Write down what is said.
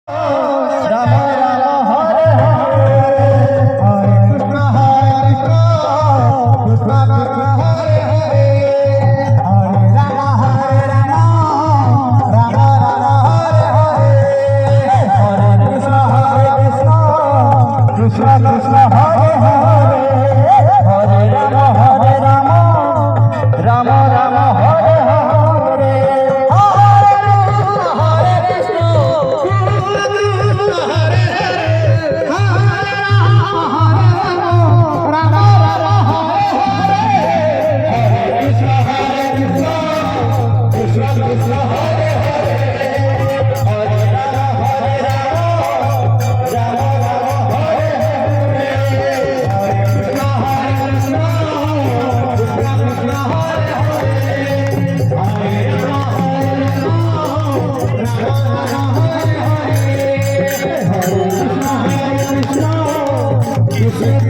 Ram Ram Hare Hare Hare Krishna Krishna Krishna Hare Hare Hare Ram Ram Ram Hare Hare Hare Krishna Krishna Krishna Hare Hare Hare Ram Ram Ram Hare Hare Krishna